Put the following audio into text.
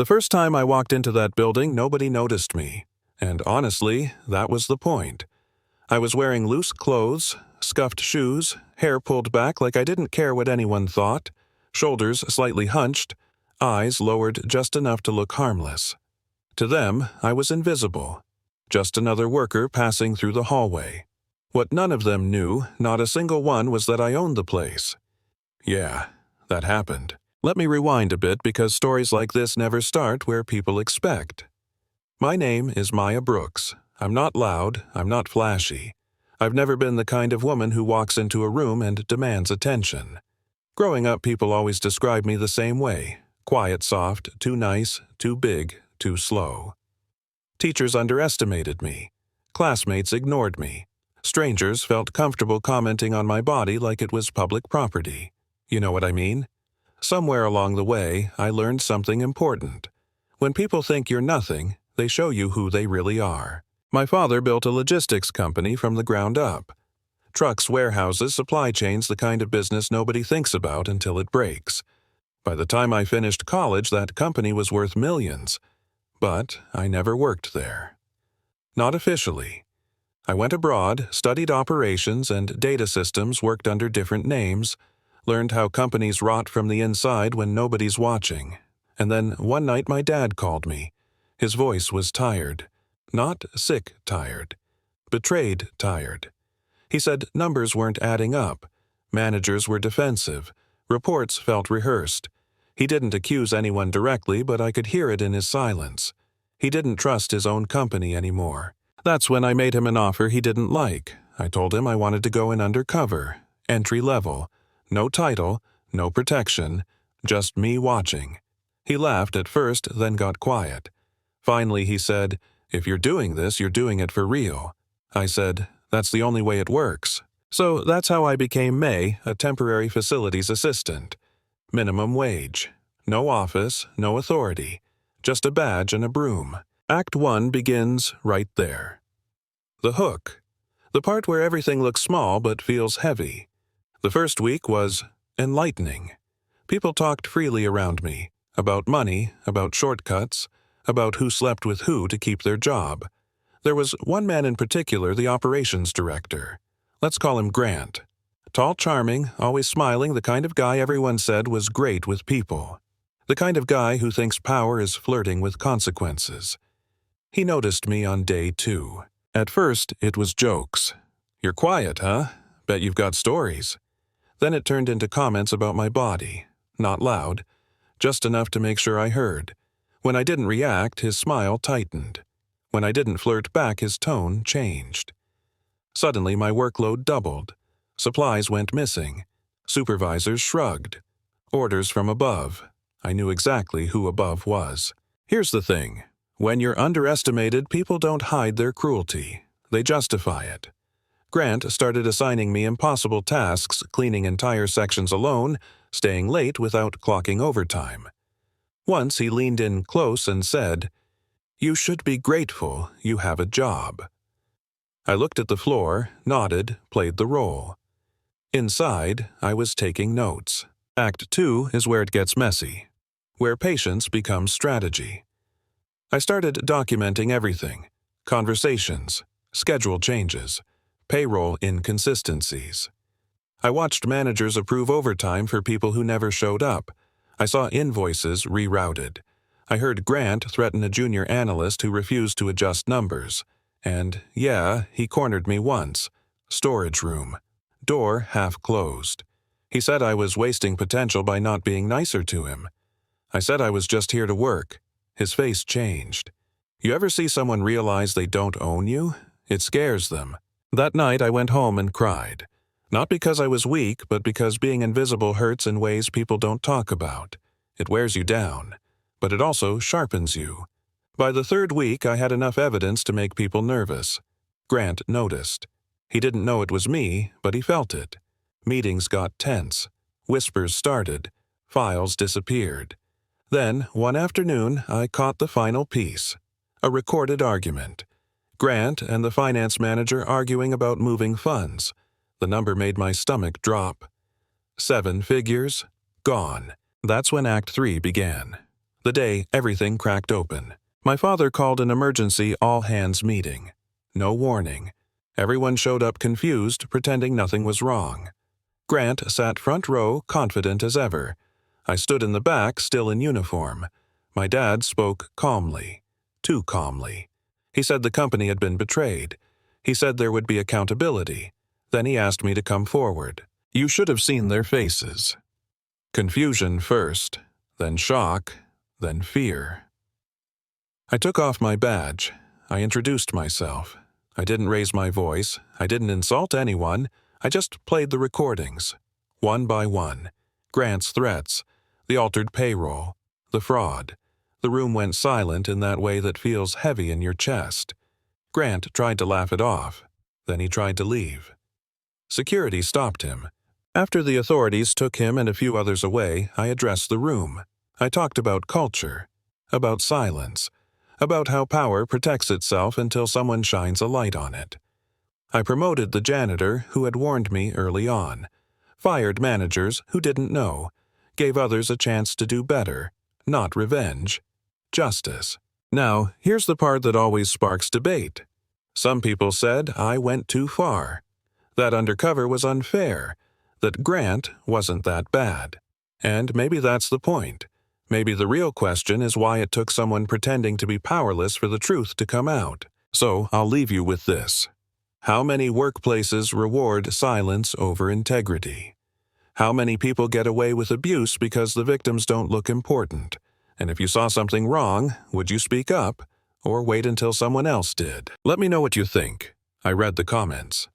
The first time I walked into that building, nobody noticed me. And honestly, that was the point. I was wearing loose clothes, scuffed shoes, hair pulled back like I didn't care what anyone thought, shoulders slightly hunched, eyes lowered just enough to look harmless. To them, I was invisible. Just another worker passing through the hallway. What none of them knew, not a single one, was that I owned the place. Yeah, that happened. Let me rewind a bit because stories like this never start where people expect. My name is Maya Brooks. I'm not loud, I'm not flashy. I've never been the kind of woman who walks into a room and demands attention. Growing up, people always described me the same way. Quiet, soft, too nice, too big, too slow. Teachers underestimated me. Classmates ignored me. Strangers felt comfortable commenting on my body like it was public property. You know what I mean? Somewhere along the way, I learned something important. When people think you're nothing, they show you who they really are. My father built a logistics company from the ground up. Trucks, warehouses, supply chains, the kind of business nobody thinks about until it breaks. By the time I finished college, that company was worth millions. But I never worked there. Not officially. I went abroad, studied operations and data systems, worked under different names, learned how companies rot from the inside when nobody's watching. And then one night my dad called me. His voice was tired. Not sick tired. Betrayed tired. He said numbers weren't adding up. Managers were defensive. Reports felt rehearsed. He didn't accuse anyone directly, but I could hear it in his silence. He didn't trust his own company anymore. That's when I made him an offer he didn't like. I told him I wanted to go in undercover, entry level. No title, no protection, just me watching. He laughed at first, then got quiet. Finally, he said, "If you're doing this, you're doing it for real." I said, "That's the only way it works." So that's how I became May, a temporary facilities assistant. Minimum wage. No office, no authority. Just a badge and a broom. Act 1 begins right there. The hook. The part where everything looks small but feels heavy. The first week was enlightening. People talked freely around me, about money, about shortcuts, about who slept with who to keep their job. There was one man in particular, the operations director. Let's call him Grant. Tall, charming, always smiling, the kind of guy everyone said was great with people. The kind of guy who thinks power is flirting with consequences. He noticed me on day 2. At first, it was jokes. "You're quiet, huh? Bet you've got stories." Then it turned into comments about my body. Not loud, just enough to make sure I heard. When I didn't react, his smile tightened. When I didn't flirt back, his tone changed. Suddenly, my workload doubled. Supplies went missing. Supervisors shrugged. Orders from above. I knew exactly who above was. Here's the thing. When you're underestimated, people don't hide their cruelty. They justify it. Grant started assigning me impossible tasks, cleaning entire sections alone, staying late without clocking overtime. Once he leaned in close and said, "You should be grateful you have a job." I looked at the floor, nodded, played the role. Inside, I was taking notes. Act 2 is where it gets messy, where patience becomes strategy. I started documenting everything: conversations, schedule changes, payroll inconsistencies. I watched managers approve overtime for people who never showed up. I saw invoices rerouted. I heard Grant threaten a junior analyst who refused to adjust numbers. And, yeah, he cornered me once. Storage room. Door half closed. He said I was wasting potential by not being nicer to him. I said I was just here to work. His face changed. You ever see someone realize they don't own you? It scares them. That night I went home and cried. Not because I was weak, but because being invisible hurts in ways people don't talk about. It wears you down, but it also sharpens you. By the 3rd week, I had enough evidence to make people nervous. Grant noticed. He didn't know it was me, but he felt it. Meetings got tense. Whispers started. Files disappeared. Then, one afternoon, I caught the final piece. A recorded argument. Grant and the finance manager arguing about moving funds. The number made my stomach drop. 7 figures, gone. That's when Act 3 began. The day everything cracked open. My father called an emergency all-hands meeting. No warning. Everyone showed up confused, pretending nothing was wrong. Grant sat front row, confident as ever. I stood in the back, still in uniform. My dad spoke calmly. Too calmly. He said the company had been betrayed. He said there would be accountability. Then he asked me to come forward. You should have seen their faces. Confusion first, then shock, then fear. I took off my badge. I introduced myself. I didn't raise my voice. I didn't insult anyone. I just played the recordings. One by one. Grant's threats. The altered payroll. The fraud. The room went silent in that way that feels heavy in your chest. Grant tried to laugh it off. Then he tried to leave. Security stopped him. After the authorities took him and a few others away, I addressed the room. I talked about culture. About silence. About how power protects itself until someone shines a light on it. I promoted the janitor who had warned me early on, fired managers who didn't know, gave others a chance to do better, not revenge, justice. Now, here's the part that always sparks debate. Some people said I went too far, that undercover was unfair, that Grant wasn't that bad. And maybe that's the point. Maybe the real question is why it took someone pretending to be powerless for the truth to come out. So I'll leave you with this. How many workplaces reward silence over integrity? How many people get away with abuse because the victims don't look important? And if you saw something wrong, would you speak up or wait until someone else did? Let me know what you think. I read the comments.